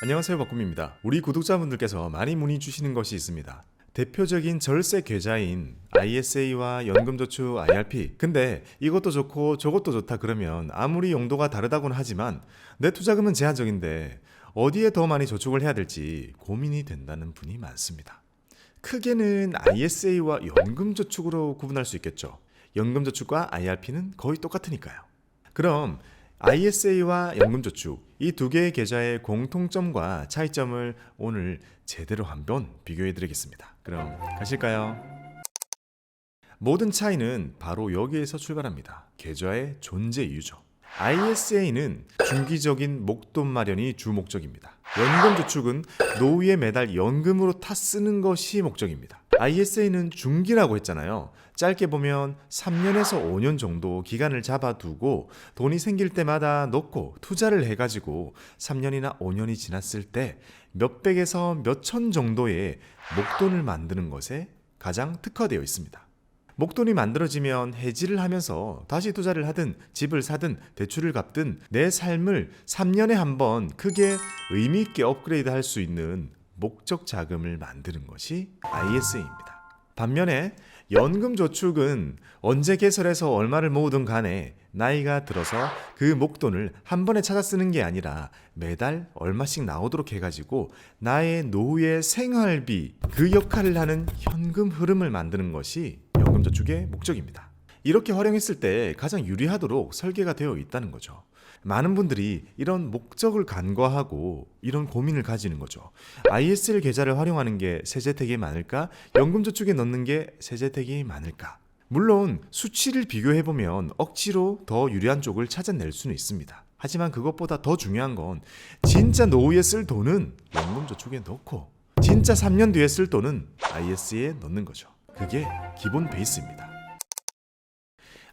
안녕하세요, 박구미입니다. 우리 구독자분들께서 많이 문의 주시는 것이 있습니다. 대표적인 절세 계좌인 ISA와 연금저축 IRP. 근데 이것도 좋고 저것도 좋다 그러면 아무리 용도가 다르다고는 하지만 내 투자금은 제한적인데 어디에 더 많이 저축을 해야 될지 고민이 된다는 분이 많습니다. 크게는 ISA와 연금저축으로 구분할 수 있겠죠. 연금저축과 IRP는 거의 똑같으니까요. 그럼 ISA와 연금저축 이 두 개의 계좌의 공통점과 차이점을 오늘 제대로 한번 비교해 드리겠습니다. 그럼 가실까요? 모든 차이는 바로 여기에서 출발합니다. 계좌의 존재 이유죠. ISA는 중기적인 목돈 마련이 주 목적입니다. 연금저축은 노후에 매달 연금으로 타 쓰는 것이 목적입니다. ISA는 중기라고 했잖아요. 짧게 보면 3년에서 5년 정도 기간을 잡아두고 돈이 생길 때마다 넣고 투자를 해가지고 3년이나 5년이 지났을 때 몇백에서 몇천 정도의 목돈을 만드는 것에 가장 특화되어 있습니다. 목돈이 만들어지면 해지를 하면서 다시 투자를 하든 집을 사든 대출을 갚든 내 삶을 3년에 한 번 크게 의미 있게 업그레이드 할 수 있는 목적 자금을 만드는 것이 ISA입니다. 반면에 연금저축은 언제 개설해서 얼마를 모으든 간에 나이가 들어서 그 목돈을 한 번에 찾아 쓰는 게 아니라 매달 얼마씩 나오도록 해가지고 나의 노후의 생활비 그 역할을 하는 현금 흐름을 만드는 것이 연금저축의 목적입니다. 이렇게 활용했을 때 가장 유리하도록 설계가 되어 있다는 거죠. 많은 분들이 이런 목적을 간과하고 이런 고민을 가지는 거죠. ISL 계좌를 활용하는 게 세제택이 많을까? 연금저축에 넣는 게 세제택이 많을까? 물론 수치를 비교해보면 억지로 더 유리한 쪽을 찾아낼 수는 있습니다. 하지만 그것보다 더 중요한 건 진짜 노후에 쓸 돈은 연금저축에 넣고 진짜 3년 뒤에 쓸 돈은 IS에 넣는 거죠. 그게 기본 베이스입니다.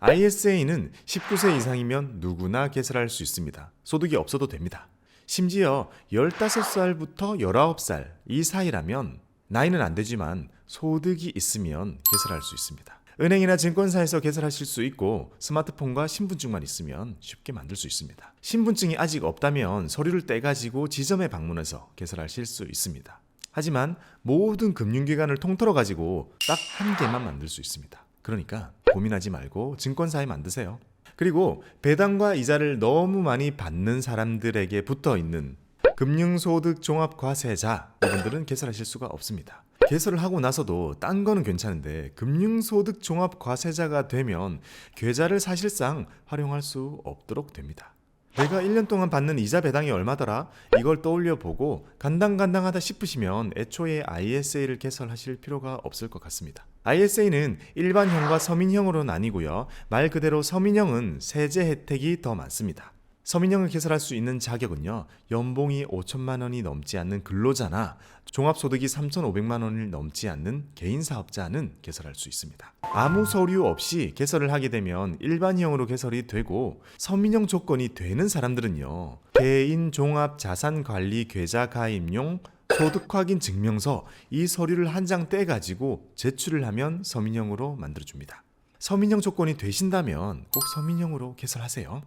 ISA는 19세 이상이면 누구나 개설할 수 있습니다. 소득이 없어도 됩니다. 심지어 15살부터 19살 이 사이라면 나이는 안 되지만 소득이 있으면 개설할 수 있습니다. 은행이나 증권사에서 개설하실 수 있고 스마트폰과 신분증만 있으면 쉽게 만들 수 있습니다. 신분증이 아직 없다면 서류를 떼가지고 지점에 방문해서 개설하실 수 있습니다. 하지만 모든 금융기관을 통틀어 가지고 딱 한 개만 만들 수 있습니다. 그러니까 고민하지 말고 증권사에 만드세요. 그리고 배당과 이자를 너무 많이 받는 사람들에게 붙어 있는 금융소득종합과세자 이분들은 개설하실 수가 없습니다. 개설을 하고 나서도 딴 거는 괜찮은데 금융소득종합과세자가 되면 계좌를 사실상 활용할 수 없도록 됩니다. 내가 1년 동안 받는 이자 배당이 얼마더라? 이걸 떠올려 보고 간당간당하다 싶으시면 애초에 ISA를 개설하실 필요가 없을 것 같습니다. ISA는 일반형과 서민형으로 나뉘고요. 말 그대로 서민형은 세제 혜택이 더 많습니다. 서민형을 개설할 수 있는 자격은요. 연봉이 5천만 원이 넘지 않는 근로자나 종합소득이 3,500만 원을 넘지 않는 개인사업자는 개설할 수 있습니다. 아무 서류 없이 개설을 하게 되면 일반형으로 개설이 되고 서민형 조건이 되는 사람들은요. 개인종합자산관리계좌 가입용 소득확인 증명서 이 서류를 한 장 떼가지고 제출을 하면 서민형으로 만들어줍니다. 서민형 조건이 되신다면 꼭 서민형으로 개설하세요.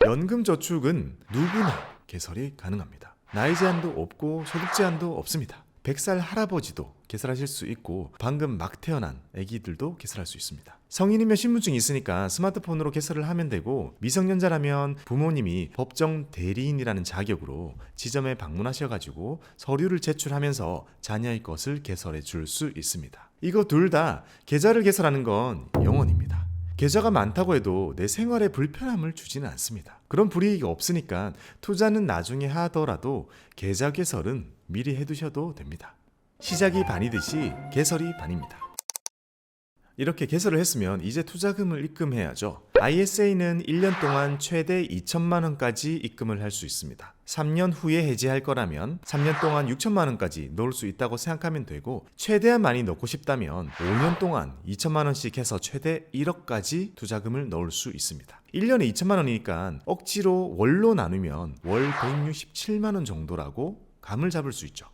연금저축은 누구나 개설이 가능합니다. 나이 제한도 없고 소득 제한도 없습니다. 100살 할아버지도 개설하실 수 있고 방금 막 태어난 아기들도 개설할 수 있습니다. 성인이면 신분증이 있으니까 스마트폰으로 개설을 하면 되고 미성년자라면 부모님이 법정 대리인이라는 자격으로 지점에 방문하셔가지고 서류를 제출하면서 자녀의 것을 개설해 줄 수 있습니다. 이거 둘 다 계좌를 개설하는 건 영원입니다. 계좌가 많다고 해도 내 생활에 불편함을 주지는 않습니다. 그런 불이익이 없으니까 투자는 나중에 하더라도 계좌 개설은 미리 해두셔도 됩니다. 시작이 반이듯이 개설이 반입니다. 이렇게 개설을 했으면 이제 투자금을 입금해야죠. ISA는 1년 동안 최대 2천만 원까지 입금을 할 수 있습니다. 3년 후에 해지할 거라면 3년 동안 6천만 원까지 넣을 수 있다고 생각하면 되고 최대한 많이 넣고 싶다면 5년 동안 2천만 원씩 해서 최대 1억까지 투자금을 넣을 수 있습니다. 1년에 2천만 원이니까 억지로 월로 나누면 월 167만 원 정도라고 감을 잡을 수 있죠.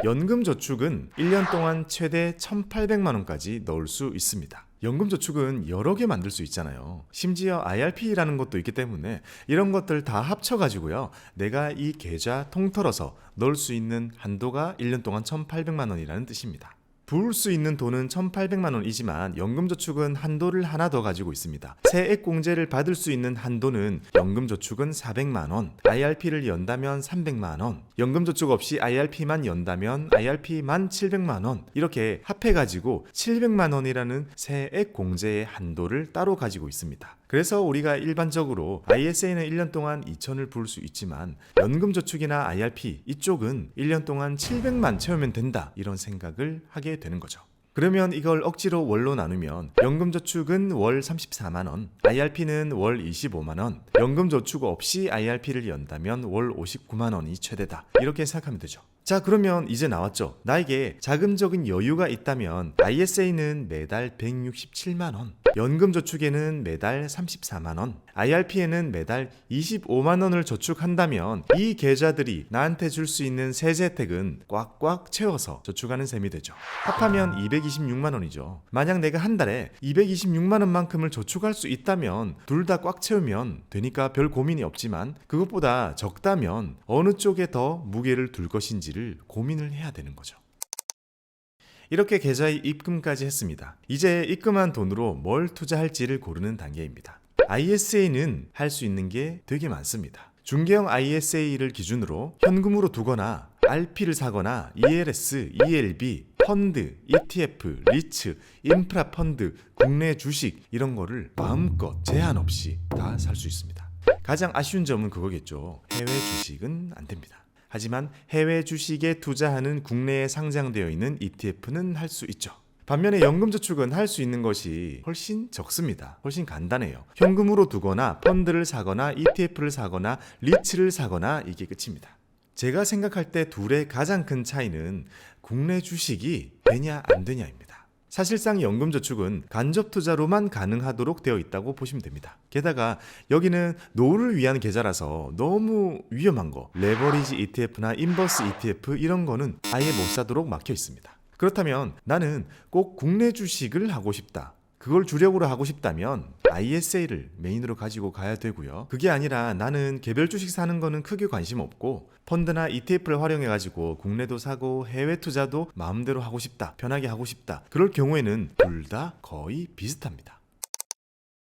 연금저축은 1년 동안 최대 1,800만 원까지 넣을 수 있습니다. 연금저축은 여러 개 만들 수 있잖아요. 심지어 IRP라는 것도 있기 때문에 이런 것들 다 합쳐가지고요, 내가 이 계좌 통틀어서 넣을 수 있는 한도가 1년 동안 1,800만 원이라는 뜻입니다. 부을 수 있는 돈은 1,800만 원이지만 연금저축은 한도를 하나 더 가지고 있습니다. 세액공제를 받을 수 있는 한도는 연금저축은 400만 원, IRP를 연다면 300만 원, 연금저축 없이 IRP만 연다면 IRP만 700만 원, 이렇게 합해가지고 700만 원이라는 세액공제의 한도를 따로 가지고 있습니다. 그래서 우리가 일반적으로 ISA는 1년 동안 2,000을 부을 수 있지만 연금저축이나 IRP 이쪽은 1년 동안 700만 채우면 된다, 이런 생각을 하게 되는 거죠. 그러면 이걸 억지로 월로 나누면 연금저축은 월 34만 원, IRP는 월 25만 원, 연금저축 없이 IRP를 연다면 월 59만 원이 최대다, 이렇게 생각하면 되죠. 자, 그러면 이제 나왔죠. 나에게 자금적인 여유가 있다면 ISA는 매달 167만 원, 연금저축에는 매달 34만 원, IRP에는 매달 25만 원을 저축한다면 이 계좌들이 나한테 줄 수 있는 세제 혜택은 꽉꽉 채워서 저축하는 셈이 되죠. 합하면 226만 원이죠. 만약 내가 한 달에 226만 원만큼을 저축할 수 있다면 둘 다 꽉 채우면 되니까 별 고민이 없지만, 그것보다 적다면 어느 쪽에 더 무게를 둘 것인지를 고민을 해야 되는 거죠. 이렇게 계좌에 입금까지 했습니다. 이제 입금한 돈으로 뭘 투자할지를 고르는 단계입니다. ISA는 할 수 있는 게 되게 많습니다. 중개형 ISA를 기준으로 현금으로 두거나 RP를 사거나 ELS, ELB, 펀드, ETF, 리츠, 인프라 펀드, 국내 주식, 이런 거를 마음껏 제한 없이 다 살 수 있습니다. 가장 아쉬운 점은 그거겠죠. 해외 주식은 안 됩니다. 하지만 해외 주식에 투자하는 국내에 상장되어 있는 ETF는 할 수 있죠. 반면에 연금저축은 할 수 있는 것이 훨씬 적습니다. 훨씬 간단해요. 현금으로 두거나 펀드를 사거나 ETF를 사거나 리츠를 사거나, 이게 끝입니다. 제가 생각할 때 둘의 가장 큰 차이는 국내 주식이 되냐 안 되냐입니다. 사실상 연금저축은 간접투자로만 가능하도록 되어 있다고 보시면 됩니다. 게다가 여기는 노후를 위한 계좌라서 너무 위험한 거, 레버리지 ETF나 인버스 ETF 이런 거는 아예 못 사도록 막혀 있습니다. 그렇다면 나는 꼭 국내 주식을 하고 싶다, 그걸 주력으로 하고 싶다면 ISA를 메인으로 가지고 가야 되고요. 그게 아니라 나는 개별 주식 사는 거는 크게 관심 없고 펀드나 ETF를 활용해 가지고 국내도 사고 해외 투자도 마음대로 하고 싶다, 편하게 하고 싶다, 그럴 경우에는 둘 다 거의 비슷합니다.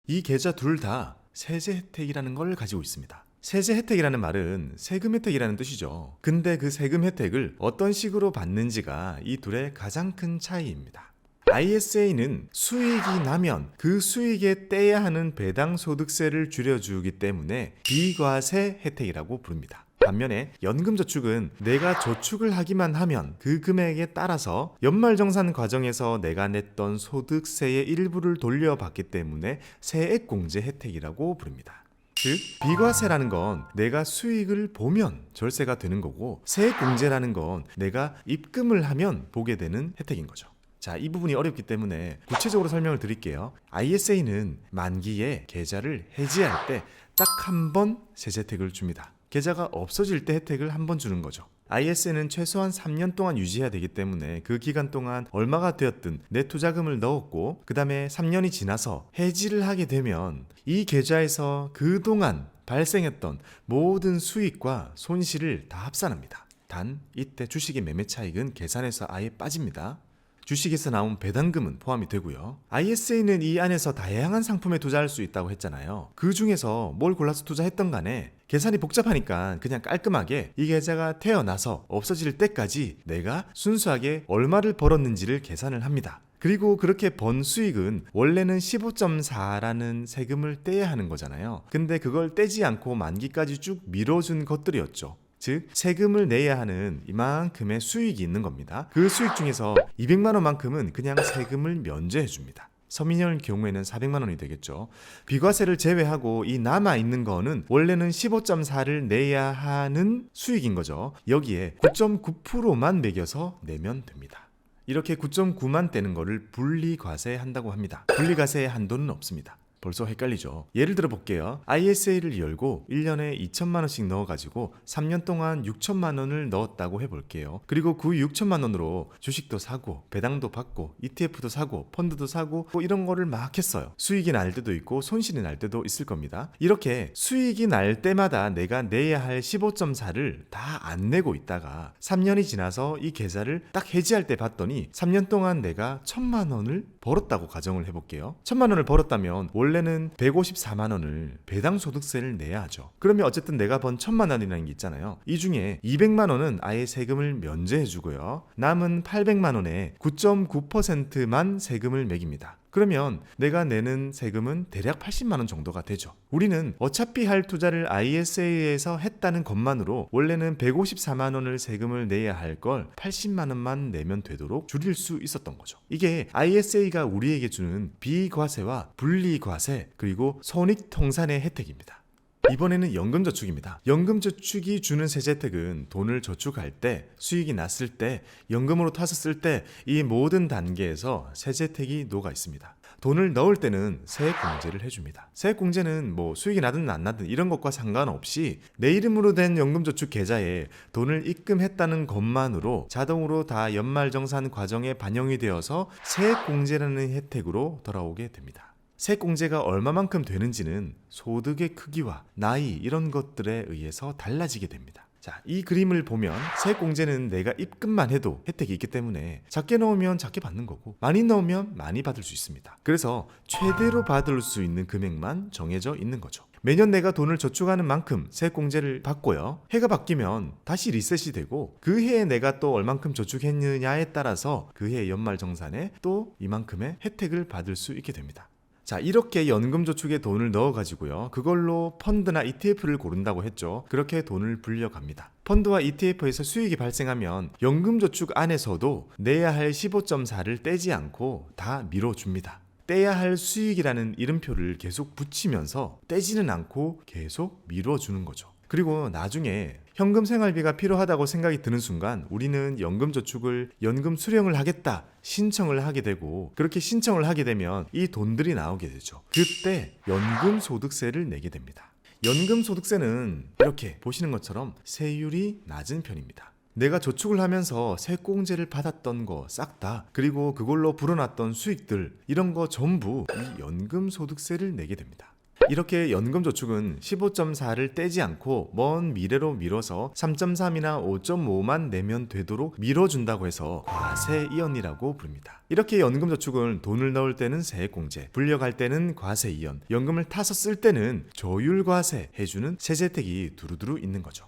이 계좌 둘 다 세제 혜택이라는 걸 가지고 있습니다. 세제 혜택이라는 말은 세금 혜택이라는 뜻이죠. 근데 그 세금 혜택을 어떤 식으로 받는지가 이 둘의 가장 큰 차이입니다. ISA는 수익이 나면 그 수익에 떼야 하는 배당소득세를 줄여주기 때문에 비과세 혜택이라고 부릅니다. 반면에 연금저축은 내가 저축을 하기만 하면 그 금액에 따라서 연말정산 과정에서 내가 냈던 소득세의 일부를 돌려받기 때문에 세액공제 혜택이라고 부릅니다. 즉 비과세라는 건 내가 수익을 보면 절세가 되는 거고, 세액공제라는 건 내가 입금을 하면 보게 되는 혜택인 거죠. 자, 이 부분이 어렵기 때문에 구체적으로 설명을 드릴게요. ISA는 만기에 계좌를 해지할 때 딱 한 번 세제 혜택을 줍니다. 계좌가 없어질 때 혜택을 한 번 주는 거죠. ISA는 최소한 3년 동안 유지해야 되기 때문에 그 기간 동안 얼마가 되었든 내 투자금을 넣었고, 그 다음에 3년이 지나서 해지를 하게 되면 이 계좌에서 그동안 발생했던 모든 수익과 손실을 다 합산합니다. 단 이때 주식의 매매 차익은 계산에서 아예 빠집니다. 주식에서 나온 배당금은 포함이 되고요. ISA는 이 안에서 다양한 상품에 투자할 수 있다고 했잖아요. 그 중에서 뭘 골라서 투자했던 간에 계산이 복잡하니까 그냥 깔끔하게 이 계좌가 태어나서 없어질 때까지 내가 순수하게 얼마를 벌었는지를 계산을 합니다. 그리고 그렇게 번 수익은 원래는 15.4라는 세금을 떼야 하는 거잖아요. 근데 그걸 떼지 않고 만기까지 쭉 밀어준 것들이었죠. 즉 세금을 내야 하는 이만큼의 수익이 있는 겁니다. 그 수익 중에서 200만 원만큼은 그냥 세금을 면제해 줍니다. 서민형 경우에는 400만 원이 되겠죠. 비과세를 제외하고 이 남아있는 거는 원래는 15.4를 내야 하는 수익인 거죠. 여기에 9.9%만 매겨서 내면 됩니다. 이렇게 9.9만 떼는 거를 분리과세한다고 합니다. 분리과세의 한도는 없습니다. 벌써 헷갈리죠. 예를 들어 볼게요. ISA를 열고 1년에 2천만 원씩 넣어가지고 3년 동안 6천만 원을 넣었다고 해볼게요. 그리고 그 6천만 원으로 주식도 사고 배당도 받고 ETF도 사고 펀드도 사고 뭐 이런 거를 막 했어요. 수익이 날 때도 있고 손실이 날 때도 있을 겁니다. 이렇게 수익이 날 때마다 내가 내야 할 15.4를 다 안 내고 있다가 3년이 지나서 이 계좌를 딱 해지할 때 봤더니 3년 동안 내가 1,000만 원을 벌었다고 가정을 해볼게요. 1,000만 원을 벌었다면 원래는 154만 원을 배당소득세를 내야 하죠. 그러면 어쨌든 내가 번 1,000만 원이라는 게 있잖아요. 이 중에 200만 원은 아예 세금을 면제해주고요. 남은 800만 원에 9.9%만 세금을 매깁니다. 그러면 내가 내는 세금은 대략 80만 원 정도가 되죠. 우리는 어차피 할 투자를 ISA에서 했다는 것만으로 원래는 154만 원을 세금을 내야 할 걸 80만 원만 내면 되도록 줄일 수 있었던 거죠. 이게 ISA가 우리에게 주는 비과세와 분리과세 그리고 손익통산의 혜택입니다. 이번에는 연금저축입니다. 연금저축이 주는 세제 혜택은 돈을 저축할 때, 수익이 났을 때, 연금으로 타서 쓸 때 이 모든 단계에서 세제 혜택이 녹아 있습니다. 돈을 넣을 때는 세액공제를 해줍니다. 세액공제는 뭐 수익이 나든 안 나든 이런 것과 상관없이 내 이름으로 된 연금저축 계좌에 돈을 입금했다는 것만으로 자동으로 다 연말정산 과정에 반영이 되어서 세액공제라는 혜택으로 돌아오게 됩니다. 세액공제가 얼마만큼 되는지는 소득의 크기와 나이 이런 것들에 의해서 달라지게 됩니다. 자, 이 그림을 보면 세액공제는 내가 입금만 해도 혜택이 있기 때문에 작게 넣으면 작게 받는 거고 많이 넣으면 많이 받을 수 있습니다. 그래서 최대로 받을 수 있는 금액만 정해져 있는 거죠. 매년 내가 돈을 저축하는 만큼 세액공제를 받고요. 해가 바뀌면 다시 리셋이 되고 그 해에 내가 또 얼만큼 저축했느냐에 따라서 그 해 연말정산에 또 이만큼의 혜택을 받을 수 있게 됩니다. 자, 이렇게 연금저축에 돈을 넣어가지고요. 그걸로 펀드나 ETF를 고른다고 했죠. 그렇게 돈을 불려갑니다. 펀드와 ETF에서 수익이 발생하면 연금저축 안에서도 내야 할 15.4를 떼지 않고 다 밀어줍니다. 떼야 할 수익이라는 이름표를 계속 붙이면서 떼지는 않고 계속 밀어주는 거죠. 그리고 나중에 현금 생활비가 필요하다고 생각이 드는 순간 우리는 연금저축을 연금 수령을 하겠다 신청을 하게 되고 그렇게 신청을 하게 되면 이 돈들이 나오게 되죠. 그때 연금소득세를 내게 됩니다. 연금소득세는 이렇게 보시는 것처럼 세율이 낮은 편입니다. 내가 저축을 하면서 세액공제를 받았던 거 싹 다 그리고 그걸로 불어났던 수익들 이런 거 전부 이 연금소득세를 내게 됩니다. 이렇게 연금저축은 15.4를 떼지 않고 먼 미래로 미뤄서 3.3이나 5.5만 내면 되도록 밀어준다고 해서 과세이연이라고 부릅니다. 이렇게 연금저축은 돈을 넣을 때는 세액공제, 불려갈 때는 과세이연, 연금을 타서 쓸 때는 조율과세 해주는 세제 혜택이 두루두루 있는 거죠.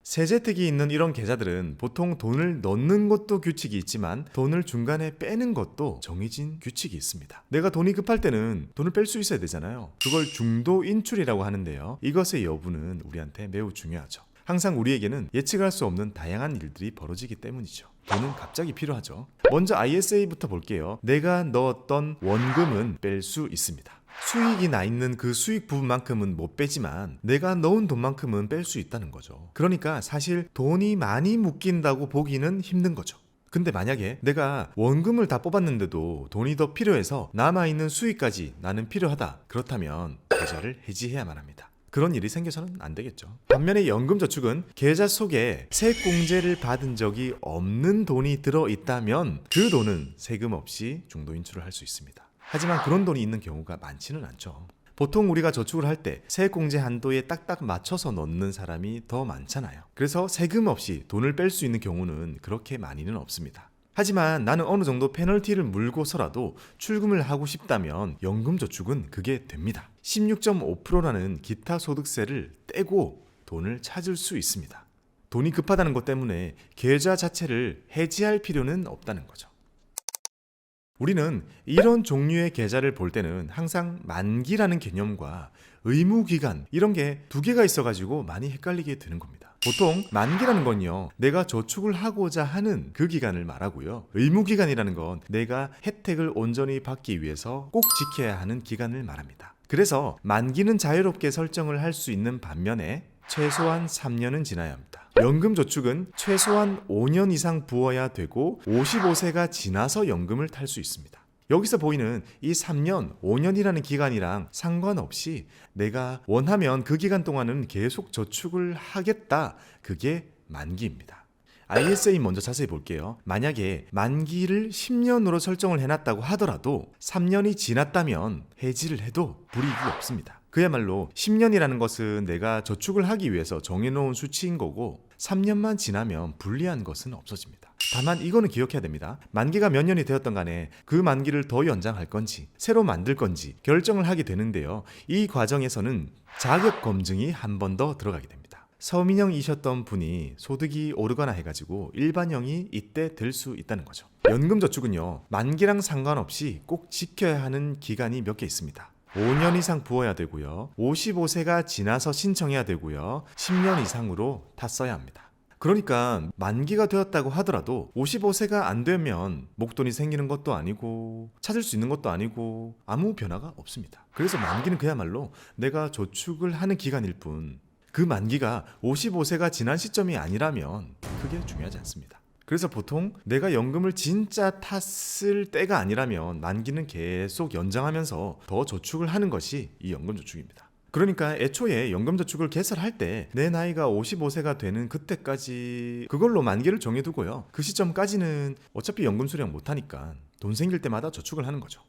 세제 혜택이 있는 이런 계좌들은 보통 돈을 넣는 것도 규칙이 있지만 돈을 중간에 빼는 것도 정해진 규칙이 있습니다. 내가 돈이 급할 때는 돈을 뺄 수 있어야 되잖아요. 그걸 중도 인출이라고 하는데요. 이것의 여부는 우리한테 매우 중요하죠. 항상 우리에게는 예측할 수 없는 다양한 일들이 벌어지기 때문이죠. 돈은 갑자기 필요하죠. 먼저 ISA부터 볼게요. 내가 넣었던 원금은 뺄 수 있습니다. 수익이 나 있는 그 수익 부분만큼은 못 빼지만 내가 넣은 돈만큼은 뺄 수 있다는 거죠. 그러니까 사실 돈이 많이 묶인다고 보기는 힘든 거죠. 근데 만약에 내가 원금을 다 뽑았는데도 돈이 더 필요해서 남아있는 수익까지 나는 필요하다. 그렇다면 계좌를 해지해야만 합니다. 그런 일이 생겨서는 안 되겠죠. 반면에 연금저축은 계좌 속에 세액공제를 받은 적이 없는 돈이 들어있다면 그 돈은 세금 없이 중도인출을 할 수 있습니다. 하지만 그런 돈이 있는 경우가 많지는 않죠. 보통 우리가 저축을 할 때 세액공제 한도에 딱딱 맞춰서 넣는 사람이 더 많잖아요. 그래서 세금 없이 돈을 뺄 수 있는 경우는 그렇게 많이는 없습니다. 하지만 나는 어느 정도 페널티를 물고서라도 출금을 하고 싶다면 연금저축은 그게 됩니다. 16.5%라는 기타 소득세를 떼고 돈을 찾을 수 있습니다. 돈이 급하다는 것 때문에 계좌 자체를 해지할 필요는 없다는 거죠. 우리는 이런 종류의 계좌를 볼 때는 항상 만기라는 개념과 의무기간 이런 게 두 개가 있어가지고 많이 헷갈리게 되는 겁니다. 보통 만기라는 건요, 내가 저축을 하고자 하는 그 기간을 말하고요. 의무기간이라는 건 내가 혜택을 온전히 받기 위해서 꼭 지켜야 하는 기간을 말합니다. 그래서 만기는 자유롭게 설정을 할 수 있는 반면에 최소한 3년은 지나야 합니다. 연금저축은 최소한 5년 이상 부어야 되고 55세가 지나서 연금을 탈 수 있습니다. 여기서 보이는 이 3년, 5년이라는 기간이랑 상관없이 내가 원하면 그 기간 동안은 계속 저축을 하겠다. 그게 만기입니다. ISA 먼저 자세히 볼게요. 만약에 만기를 10년으로 설정을 해놨다고 하더라도 3년이 지났다면 해지를 해도 불이익이 없습니다. 그야말로 10년이라는 것은 내가 저축을 하기 위해서 정해놓은 수치인 거고 3년만 지나면 불리한 것은 없어집니다. 다만 이거는 기억해야 됩니다. 만기가 몇 년이 되었던 간에 그 만기를 더 연장할 건지 새로 만들 건지 결정을 하게 되는데요. 이 과정에서는 자격 검증이 한 번 더 들어가게 됩니다. 서민형이셨던 분이 소득이 오르거나 해가지고 일반형이 이때 될 수 있다는 거죠. 연금저축은요, 만기랑 상관없이 꼭 지켜야 하는 기간이 몇 개 있습니다. 5년 이상 부어야 되고요. 55세가 지나서 신청해야 되고요. 10년 이상으로 다 써야 합니다. 그러니까 만기가 되었다고 하더라도 55세가 안 되면 목돈이 생기는 것도 아니고 찾을 수 있는 것도 아니고 아무 변화가 없습니다. 그래서 만기는 그야말로 내가 저축을 하는 기간일 뿐, 그 만기가 55세가 지난 시점이 아니라면 그게 중요하지 않습니다. 그래서 보통 내가 연금을 진짜 탔을 때가 아니라면 만기는 계속 연장하면서 더 저축을 하는 것이 이 연금저축입니다. 그러니까 애초에 연금저축을 개설할 때 내 나이가 55세가 되는 그때까지 그걸로 만기를 정해두고요. 그 시점까지는 어차피 연금 수령 못하니까 돈 생길 때마다 저축을 하는 거죠.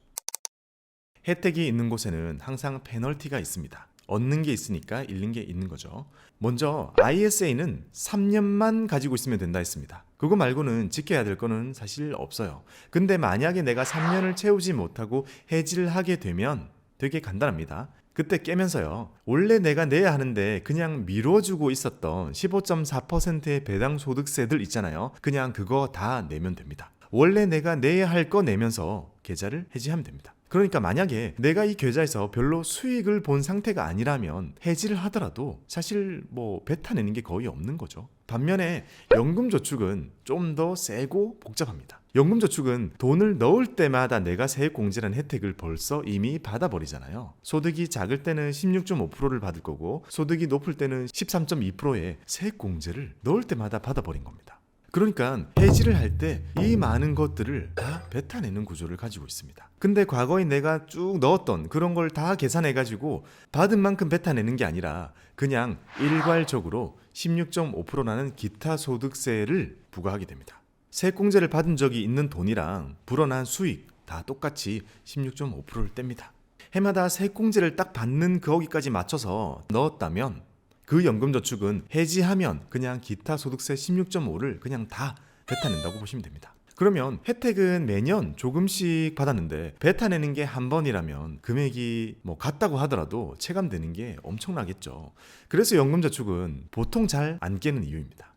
혜택이 있는 곳에는 항상 페널티가 있습니다. 얻는 게 있으니까 잃는 게 있는 거죠. 먼저 ISA는 3년만 가지고 있으면 된다 했습니다. 그거 말고는 지켜야 될 거는 사실 없어요. 근데 만약에 내가 3년을 채우지 못하고 해지를 하게 되면 되게 간단합니다. 그때 깨면서요, 원래 내가 내야 하는데 그냥 미뤄주고 있었던 15.4%의 배당 소득세들 있잖아요. 그냥 그거 다 내면 됩니다. 원래 내가 내야 할 거 내면서 계좌를 해지하면 됩니다. 그러니까 만약에 내가 이 계좌에서 별로 수익을 본 상태가 아니라면 해지를 하더라도 사실 뱉어내는 게 거의 없는 거죠. 반면에 연금저축은 좀 더 세고 복잡합니다. 연금저축은 돈을 넣을 때마다 내가 세액공제라는 혜택을 벌써 이미 받아버리잖아요. 소득이 작을 때는 16.5%를 받을 거고 소득이 높을 때는 13.2%의 세액공제를 넣을 때마다 받아버린 겁니다. 그러니까 해지를 할 때 이 많은 것들을 다 뱉어내는 구조를 가지고 있습니다. 근데 과거에 내가 쭉 넣었던 그런 걸 다 계산해가지고 받은 만큼 뱉어내는 게 아니라 그냥 일괄적으로 16.5%라는 기타 소득세를 부과하게 됩니다. 세액공제를 받은 적이 있는 돈이랑 불어난 수익 다 똑같이 16.5%를 뗍니다. 해마다 세액공제를 딱 받는 거기까지 맞춰서 넣었다면 그 연금저축은 해지하면 그냥 기타 소득세 16.5를 그냥 다 뱉어낸다고 보시면 됩니다. 그러면 혜택은 매년 조금씩 받았는데 뱉어내는 게 한 번이라면 금액이 같다고 하더라도 체감되는 게 엄청나겠죠. 그래서 연금저축은 보통 잘 안 깨는 이유입니다.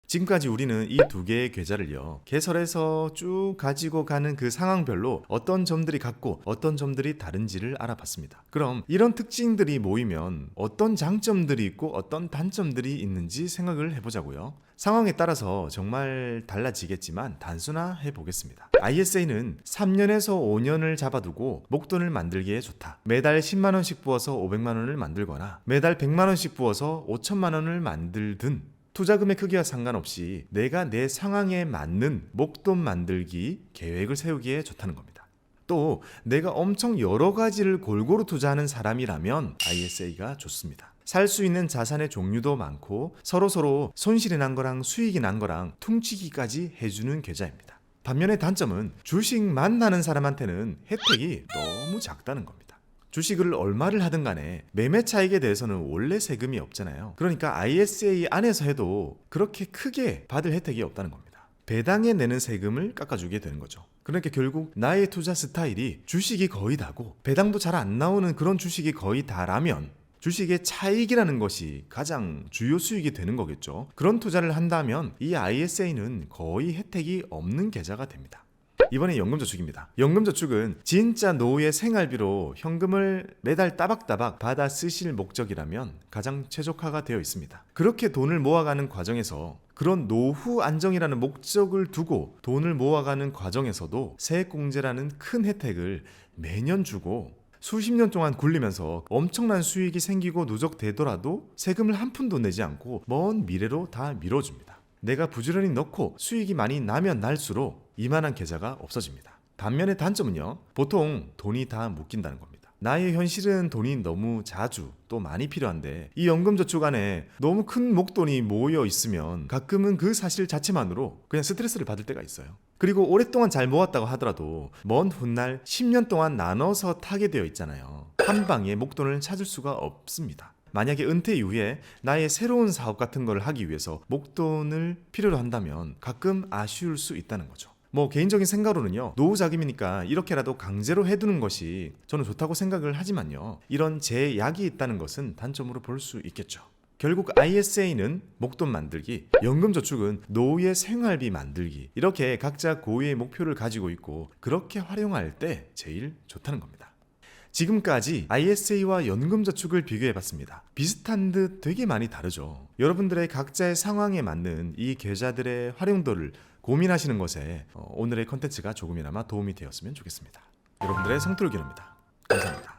지금까지 우리는 이 두 개의 계좌를요, 개설해서 쭉 가지고 가는 그 상황별로 어떤 점들이 같고 어떤 점들이 다른지를 알아봤습니다. 그럼 이런 특징들이 모이면 어떤 장점들이 있고 어떤 단점들이 있는지 생각을 해보자고요. 상황에 따라서 정말 달라지겠지만 단순화해 보겠습니다. ISA는 3년에서 5년을 잡아두고 목돈을 만들기에 좋다. 매달 10만원씩 부어서 500만원을 만들거나 매달 100만원씩 부어서 5천만원을 만들든 투자금의 크기와 상관없이 내가 내 상황에 맞는 목돈 만들기 계획을 세우기에 좋다는 겁니다. 또 내가 엄청 여러 가지를 골고루 투자하는 사람이라면 ISA가 좋습니다. 살 수 있는 자산의 종류도 많고 서로 손실이 난 거랑 수익이 난 거랑 퉁치기까지 해주는 계좌입니다. 반면에 단점은 주식만 나는 사람한테는 혜택이 너무 작다는 겁니다. 주식을 얼마를 하든 간에 매매 차익에 대해서는 원래 세금이 없잖아요. 그러니까 ISA 안에서 해도 그렇게 크게 받을 혜택이 없다는 겁니다. 배당에 내는 세금을 깎아주게 되는 거죠. 그러니까 결국 나의 투자 스타일이 주식이 거의 다고 배당도 잘 안 나오는 그런 주식이 거의 다라면 주식의 차익이라는 것이 가장 주요 수익이 되는 거겠죠. 그런 투자를 한다면 이 ISA는 거의 혜택이 없는 계좌가 됩니다. 이번에 연금저축입니다. 연금저축은 진짜 노후의 생활비로 현금을 매달 따박따박 받아 쓰실 목적이라면 가장 최적화가 되어 있습니다. 그렇게 돈을 모아가는 과정에서 그런 노후 안정이라는 목적을 두고 돈을 모아가는 과정에서도 세액공제라는 큰 혜택을 매년 주고 수십 년 동안 굴리면서 엄청난 수익이 생기고 누적되더라도 세금을 한 푼도 내지 않고 먼 미래로 다 밀어줍니다. 내가 부지런히 넣고 수익이 많이 나면 날수록 이만한 계좌가 없어집니다. 반면에 단점은요, 보통 돈이 다 묶인다는 겁니다. 나의 현실은 돈이 너무 자주 또 많이 필요한데 이 연금저축 안에 너무 큰 목돈이 모여 있으면 가끔은 그 사실 자체만으로 그냥 스트레스를 받을 때가 있어요. 그리고 오랫동안 잘 모았다고 하더라도 먼 훗날 10년 동안 나눠서 타게 되어 있잖아요. 한 방에 목돈을 찾을 수가 없습니다. 만약에 은퇴 이후에 나의 새로운 사업 같은 걸 하기 위해서 목돈을 필요로 한다면 가끔 아쉬울 수 있다는 거죠. 뭐 개인적인 생각으로는요, 노후 자금이니까 이렇게라도 강제로 해두는 것이 저는 좋다고 생각을 하지만요, 이런 제약이 있다는 것은 단점으로 볼 수 있겠죠. 결국 ISA는 목돈 만들기, 연금저축은 노후의 생활비 만들기, 이렇게 각자 고유의 목표를 가지고 있고 그렇게 활용할 때 제일 좋다는 겁니다. 지금까지 ISA와 연금저축을 비교해봤습니다. 비슷한 듯 되게 많이 다르죠. 여러분들의 각자의 상황에 맞는 이 계좌들의 활용도를 고민하시는 것에 오늘의 컨텐츠가 조금이나마 도움이 되었으면 좋겠습니다. 여러분들의 성토를 기릅니다. 감사합니다.